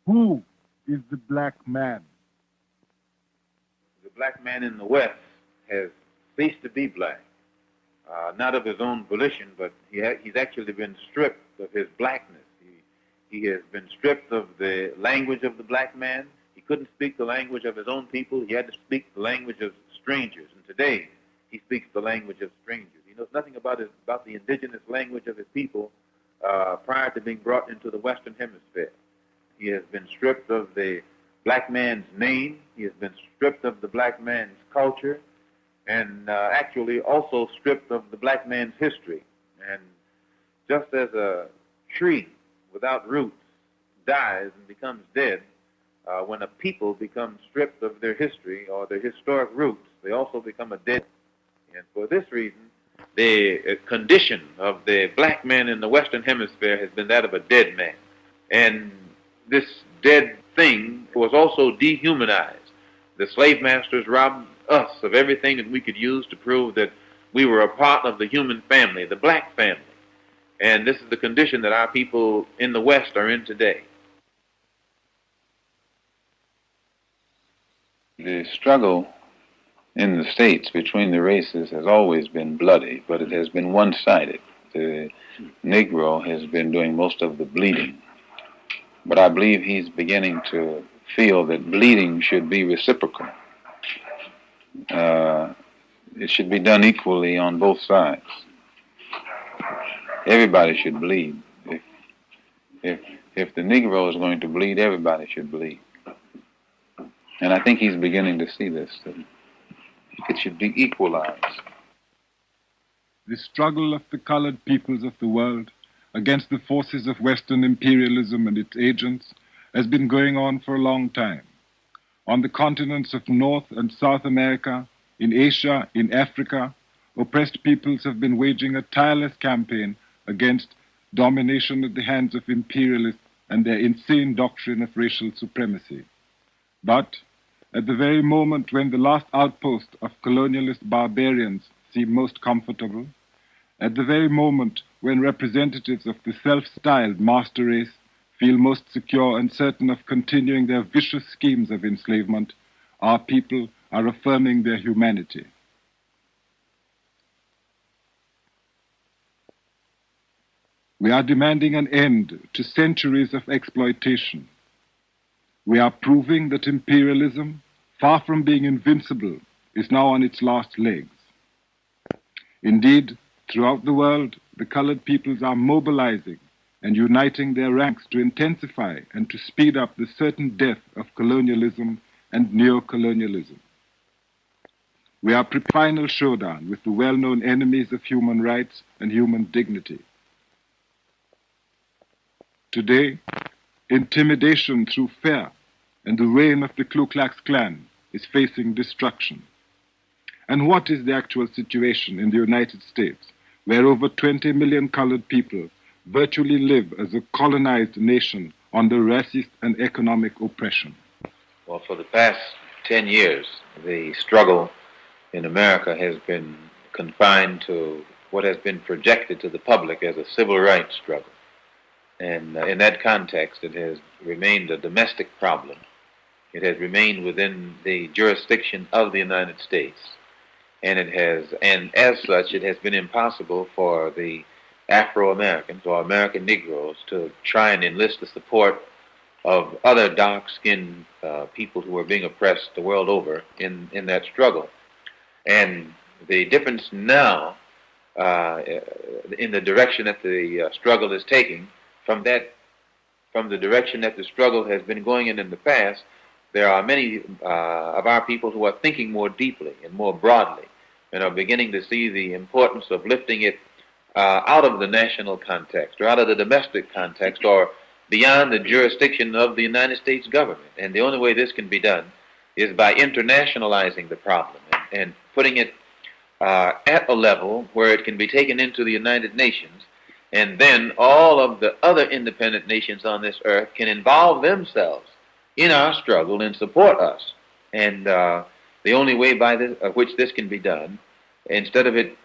Who is the black man? The black man in the West has ceased to be black, not of his own volition, but he's actually been stripped of his blackness. He has been stripped of the language of the black man. He couldn't speak the language of his own people. He had to speak the language of strangers. And today, he speaks the language of strangers. He knows nothing about the indigenous language of his people prior to being brought into the Western Hemisphere. He has been stripped of the black man's name. He has been stripped of the black man's culture, and actually also stripped of the black man's history. And just as a tree without roots dies and becomes dead, when a people become stripped of their history or their historic roots, they also become a dead. And for this reason, the condition of the black man in the Western Hemisphere has been that of a dead man. And this dead thing was also dehumanized. The slave masters robbed us of everything that we could use to prove that we were a part of the human family, the black family. And this is the condition that our people in the West are in today. The struggle in the States between the races has always been bloody, but it has been one-sided. The Negro has been doing most of the bleeding. But I believe he's beginning to feel that bleeding should be reciprocal. It should be done equally on both sides. Everybody should bleed. If the Negro is going to bleed, everybody should bleed. And I think he's beginning to see this, that it should be equalized. The struggle of the colored peoples of the world against the forces of Western imperialism and its agents has been going on for a long time. On the continents of North and South America, in Asia, in Africa, oppressed peoples have been waging a tireless campaign against domination at the hands of imperialists and their insane doctrine of racial supremacy. But at the very moment when the last outpost of colonialist barbarians seem most comfortable, at the very moment when representatives of the self-styled master race feel most secure and certain of continuing their vicious schemes of enslavement, our people are affirming their humanity. We are demanding an end to centuries of exploitation. We are proving that imperialism, far from being invincible, is now on its last legs. Indeed, throughout the world, the colored peoples are mobilizing and uniting their ranks to intensify and to speed up the certain death of colonialism and neo-colonialism. We are preparing a final showdown with the well-known enemies of human rights and human dignity. Today, intimidation through fear and the reign of the Ku Klux Klan is facing destruction. And what is the actual situation in the United States, where over 20 million colored people virtually live as a colonized nation under racist and economic oppression? Well, for the past 10 years, the struggle in America has been confined to what has been projected to the public as a civil rights struggle. And in that context, it has remained a domestic problem. It has remained within the jurisdiction of the United States. And as such, it has been impossible for the Afro-Americans or American Negroes to try and enlist the support of other dark-skinned people who are being oppressed the world over in that struggle. And the difference now in the direction that the struggle is taking from the direction that the struggle has been going in the past, there are many of our people who are thinking more deeply and more broadly and are beginning to see the importance of lifting it out of the national context or out of the domestic context or beyond the jurisdiction of the United States government. And the only way this can be done is by internationalizing the problem and putting it at a level where it can be taken into the United Nations, and then all of the other independent nations on this earth can involve themselves in our struggle and support us. And the only way by which this can be done, instead of it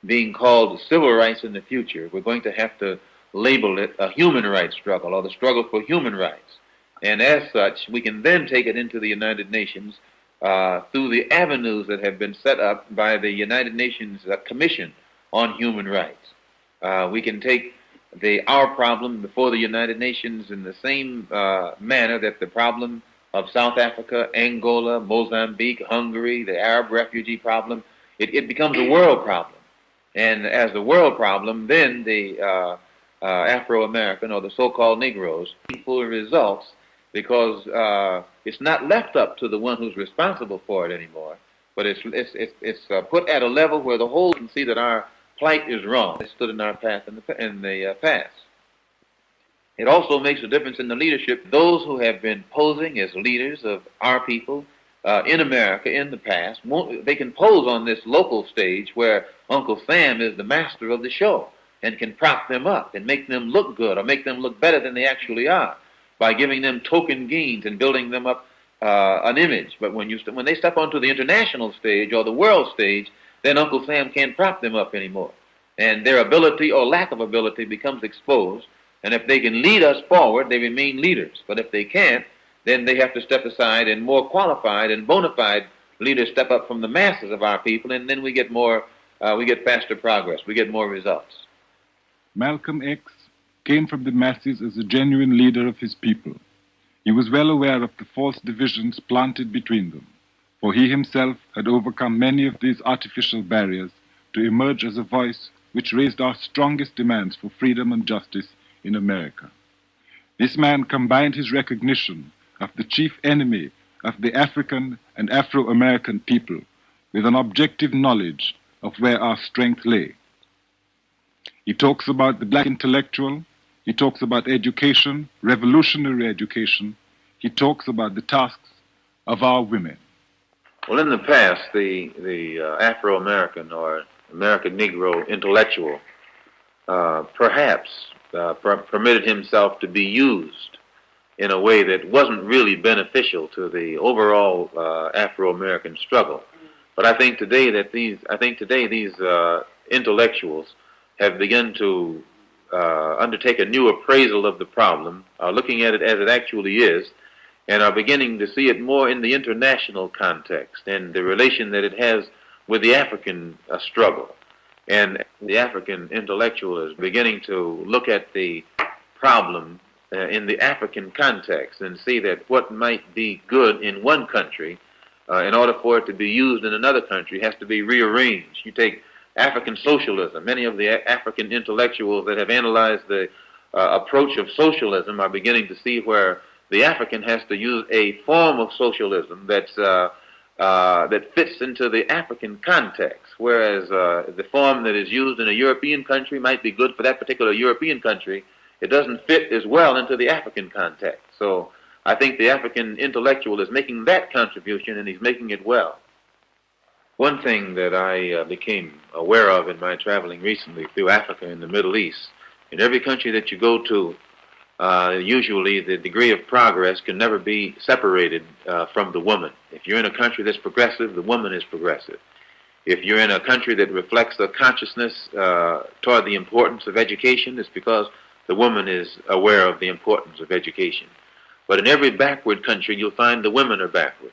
being called civil rights in the future, we're going to have to label it a human rights struggle or the struggle for human rights. And as such, we can then take it into the United Nations through the avenues that have been set up by the United Nations Commission on Human Rights. We can take our problem before the United Nations in the same manner that the problem of South Africa, Angola, Mozambique, Hungary, the Arab refugee problem, it becomes a world problem. And as the world problem, then the Afro-American or the so-called Negroes full results, because it's not left up to the one who's responsible for it anymore, but it's put at a level where the whole can see that our plight is wrong. It stood in our path in the past. It also makes a difference in the leadership. Those who have been posing as leaders of our people in America in the past, they can pose on this local stage where Uncle Sam is the master of the show and can prop them up and make them look good or make them look better than they actually are by giving them token gains and building them up an image. But when they step onto the international stage or the world stage, then Uncle Sam can't prop them up anymore. And their ability or lack of ability becomes exposed. And if they can lead us forward, they remain leaders. But if they can't, then they have to step aside and more qualified and bona fide leaders step up from the masses of our people, and then we get faster progress. We get more results. Malcolm X came from the masses as a genuine leader of his people. He was well aware of the false divisions planted between them, for he himself had overcome many of these artificial barriers to emerge as a voice which raised our strongest demands for freedom and justice in America. This man combined his recognition of the chief enemy of the African and Afro-American people with an objective knowledge of where our strength lay. He talks about the black intellectual, he talks about education, revolutionary education, he talks about the tasks of our women. Well, in the past, the Afro-American or American Negro intellectual perhaps permitted himself to be used in a way that wasn't really beneficial to the overall Afro-American struggle. But I think today these intellectuals have begun to undertake a new appraisal of the problem, looking at it as it actually is, and are beginning to see it more in the international context and the relation that it has with the African struggle. And the African intellectual is beginning to look at the problem in the African context and see that what might be good in one country, in order for it to be used in another country, has to be rearranged. You take African socialism. Many of the African intellectuals that have analyzed the approach of socialism are beginning to see where the African has to use a form of socialism that fits into the African context, whereas the form that is used in a European country might be good for that particular European country. It doesn't fit as well into the African context. So I think the African intellectual is making that contribution, and he's making it well. One thing that I became aware of in my traveling recently through Africa and the Middle East, in every country that you go to, usually the degree of progress can never be separated from the woman. If you're in a country that's progressive, the woman is progressive. If you're in a country that reflects a consciousness toward the importance of education, it's because the woman is aware of the importance of education. But in every backward country, you'll find the women are backward.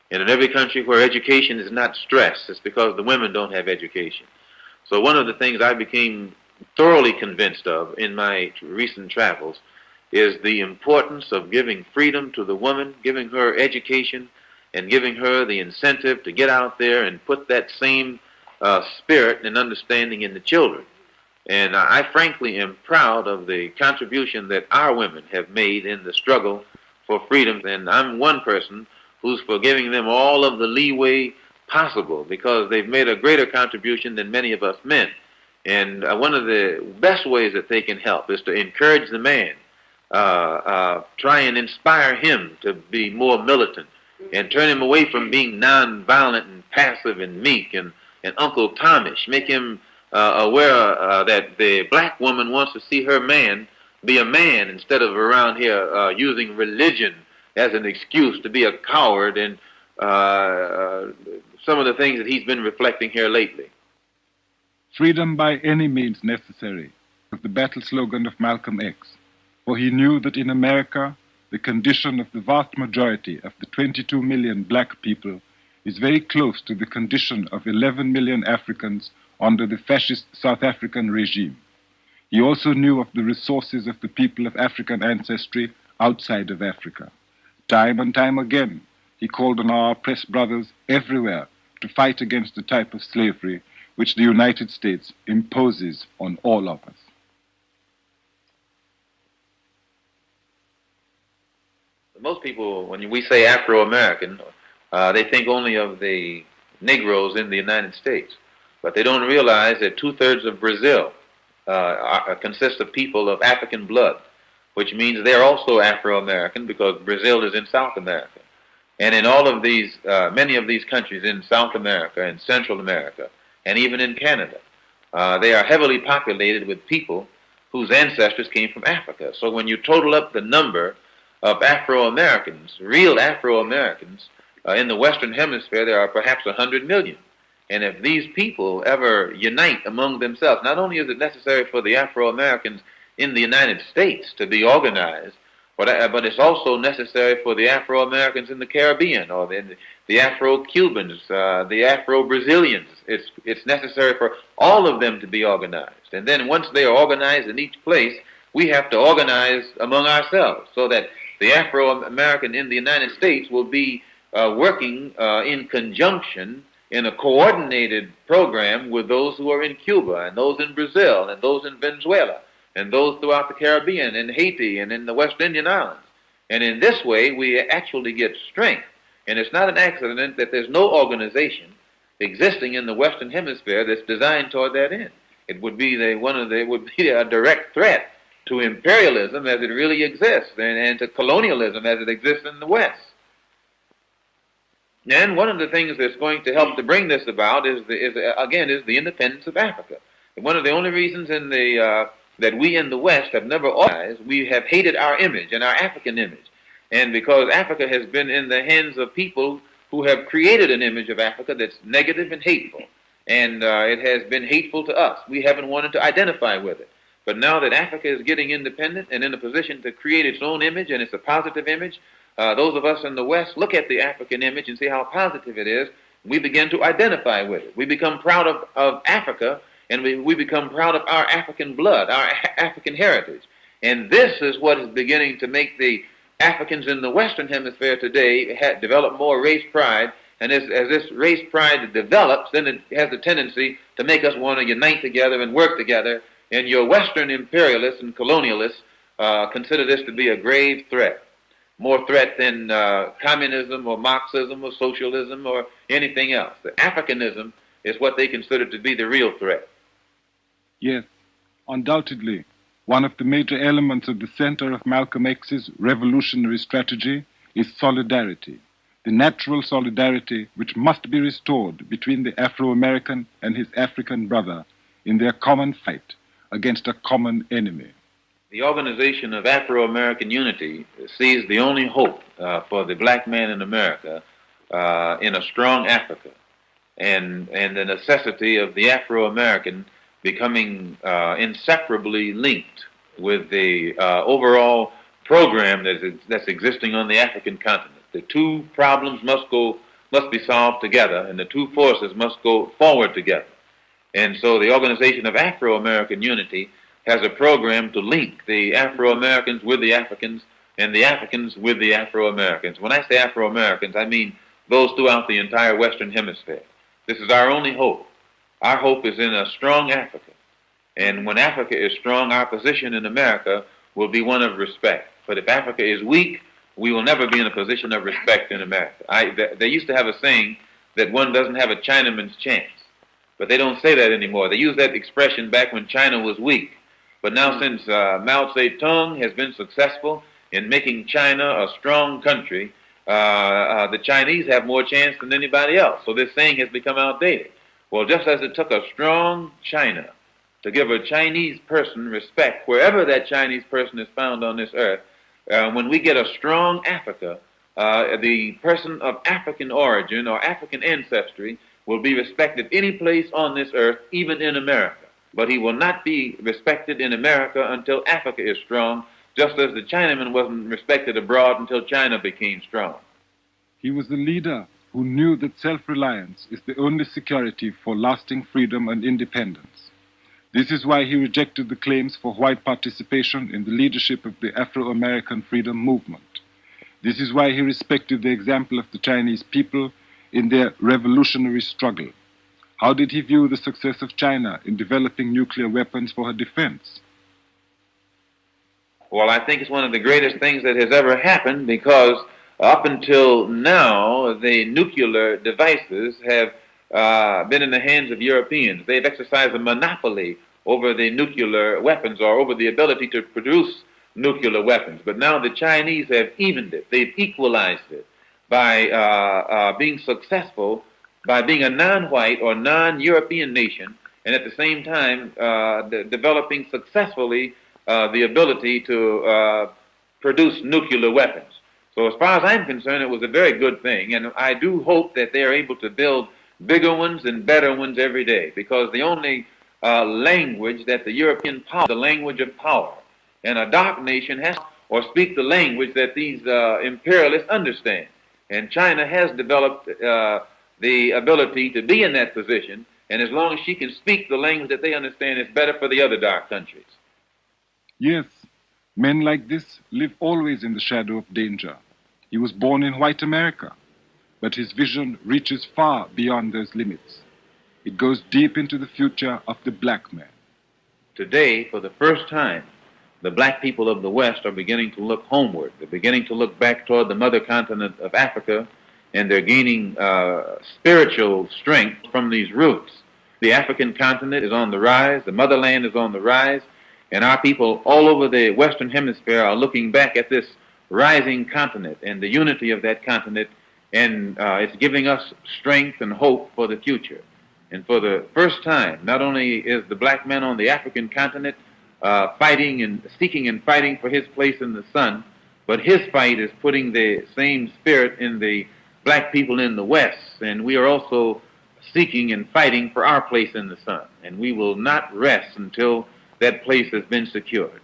And in every country where education is not stressed, it's because the women don't have education. So one of the things I became thoroughly convinced of in my recent travels is the importance of giving freedom to the woman, giving her education, and giving her the incentive to get out there and put that same spirit and understanding in the children. And I frankly am proud of the contribution that our women have made in the struggle for freedom. And I'm one person who's for giving them all of the leeway possible, because they've made a greater contribution than many of us men. And one of the best ways that they can help is to encourage the man, try and inspire him to be more militant and turn him away from being nonviolent and passive and meek and Uncle Tomish. Make him aware that the black woman wants to see her man be a man instead of around here using religion as an excuse to be a coward, and some of the things that he's been reflecting here lately. Freedom by any means necessary was the battle slogan of Malcolm X, for he knew that in America the condition of the vast majority of the 22 million black people is very close to the condition of 11 million Africans under the fascist South African regime. He also knew of the resources of the people of African ancestry outside of Africa. Time and time again, he called on our oppressed brothers everywhere to fight against the type of slavery which the United States imposes on all of us. Most people, when we say Afro-American, they think only of the Negroes in the United States. But they don't realize that two-thirds of Brazil consists of people of African blood, which means they're also Afro-American because Brazil is in South America. And in all of these, many of these countries in South America and Central America, and even in Canada, they are heavily populated with people whose ancestors came from Africa. So when you total up the number of Afro-Americans, real Afro-Americans, in the Western Hemisphere, there are perhaps 100 million. And if these people ever unite among themselves, not only is it necessary for the Afro-Americans in the United States to be organized, but it's also necessary for the Afro-Americans in the Caribbean, or the Afro-Cubans, the Afro-Brazilians. It's necessary for all of them to be organized. And then once they are organized in each place, we have to organize among ourselves so that the Afro-American in the United States will be working in conjunction in a coordinated program with those who are in Cuba and those in Brazil and those in Venezuela and those throughout the Caribbean and Haiti and in the West Indian Islands. And in this way, we actually get strength. And it's not an accident that there's no organization existing in the Western Hemisphere that's designed toward that end. It would be a direct threat to imperialism as it really exists and to colonialism as it exists in the West. And one of the things that's going to help to bring this about is the independence of Africa. And one of the only reasons that we in the West have never organized, we have hated our image and our African image. And because Africa has been in the hands of people who have created an image of Africa that's negative and hateful. And it has been hateful to us. We haven't wanted to identify with it. But now that Africa is getting independent and in a position to create its own image, and it's a positive image, those of us in the West look at the African image and see how positive it is. We begin to identify with it. We become proud of Africa, and we become proud of our African blood, our African heritage. And this is what is beginning to make the Africans in the Western Hemisphere today develop more race pride. And as this race pride develops, then it has the tendency to make us want to unite together and work together. And your Western imperialists and colonialists consider this to be a grave threat. More threat than communism or Marxism or socialism or anything else. The Africanism is what they consider to be the real threat. Yes, undoubtedly. One of the major elements of the center of Malcolm X's revolutionary strategy is solidarity, the natural solidarity which must be restored between the Afro-American and his African brother in their common fight against a common enemy. The Organization of Afro-American Unity sees the only hope for the black man in America in a strong Africa, and the necessity of the Afro-American becoming inseparably linked with the overall program that's existing on the African continent. The two problems must be solved together, and the two forces must go forward together. And so the Organization of Afro-American Unity has a program to link the Afro-Americans with the Africans and the Africans with the Afro-Americans. When I say Afro-Americans, I mean those throughout the entire Western Hemisphere. This is our only hope. Our hope is in a strong Africa. And when Africa is strong, our position in America will be one of respect. But if Africa is weak, we will never be in a position of respect in America. They used to have a saying that one doesn't have a Chinaman's chance. But they don't say that anymore. They used that expression back when China was weak. But now since Mao Zedong has been successful in making China a strong country, the Chinese have more chance than anybody else. So this saying has become outdated. Well, just as it took a strong China to give a Chinese person respect wherever that Chinese person is found on this earth, when we get a strong Africa, the person of African origin or African ancestry will be respected any place on this earth, even in America. But he will not be respected in America until Africa is strong, just as the Chinaman wasn't respected abroad until China became strong. He was a leader who knew that self-reliance is the only security for lasting freedom and independence. This is why he rejected the claims for white participation in the leadership of the Afro-American freedom movement. This is why he respected the example of the Chinese people in their revolutionary struggle. How did he view the success of China in developing nuclear weapons for her defense? Well, I think it's one of the greatest things that has ever happened, because up until now, the nuclear devices have been in the hands of Europeans. They've exercised a monopoly over the nuclear weapons, or over the ability to produce nuclear weapons. But now the Chinese have evened it. They've equalized it by being successful, by being a non-white or non-European nation, and at the same time developing successfully the ability to produce nuclear weapons. So as far as I'm concerned, it was a very good thing, and I do hope that they are able to build bigger ones and better ones every day, because the only language that the European power, the language of power, and a dark nation has or speak the language that these imperialists understand. And China has developed the ability to be in that position, and as long as she can speak the language that they understand, it's better for the other dark countries. Yes, men like this live always in the shadow of danger. He was born in white America, but his vision reaches far beyond those limits. It goes deep into the future of the black man. Today, for the first time, the black people of the West are beginning to look homeward. They're beginning to look back toward the mother continent of Africa, and they're gaining spiritual strength from these roots. The African continent is on the rise, the motherland is on the rise, and our people all over the Western Hemisphere are looking back at this rising continent and the unity of that continent, and it's giving us strength and hope for the future. And for the first time, not only is the black man on the African continent fighting and seeking and fighting for his place in the sun, but his fight is putting the same spirit in the black people in the West, and we are also seeking and fighting for our place in the sun, and we will not rest until that place has been secured.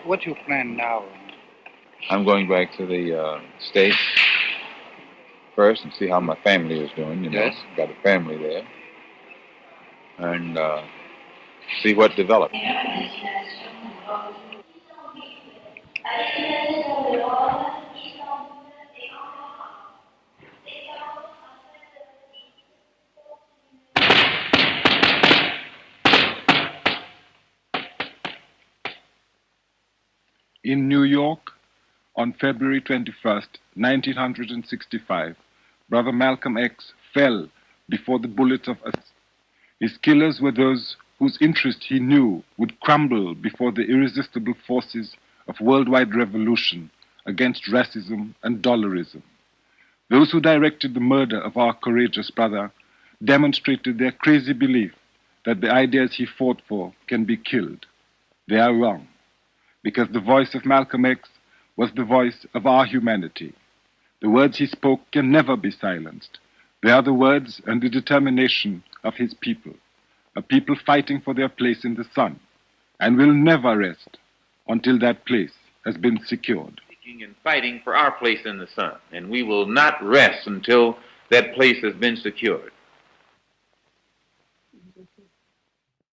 What's your plan now? I'm going back to the States first and see how my family is doing. You know, Yes. got a family there, and see what develops. In New York, on February 21st, 1965, Brother Malcolm X fell before the bullets of us. His killers were those whose interest he knew would crumble before the irresistible forces of worldwide revolution against racism and dollarism. Those who directed the murder of our courageous brother demonstrated their crazy belief that the ideas he fought for can be killed. They are wrong, because the voice of Malcolm X was the voice of our humanity. The words he spoke can never be silenced. They are the words and the determination of his people, a people fighting for their place in the sun, and will never rest until that place has been secured. Seeking and fighting for our place in the sun, and we will not rest until that place has been secured.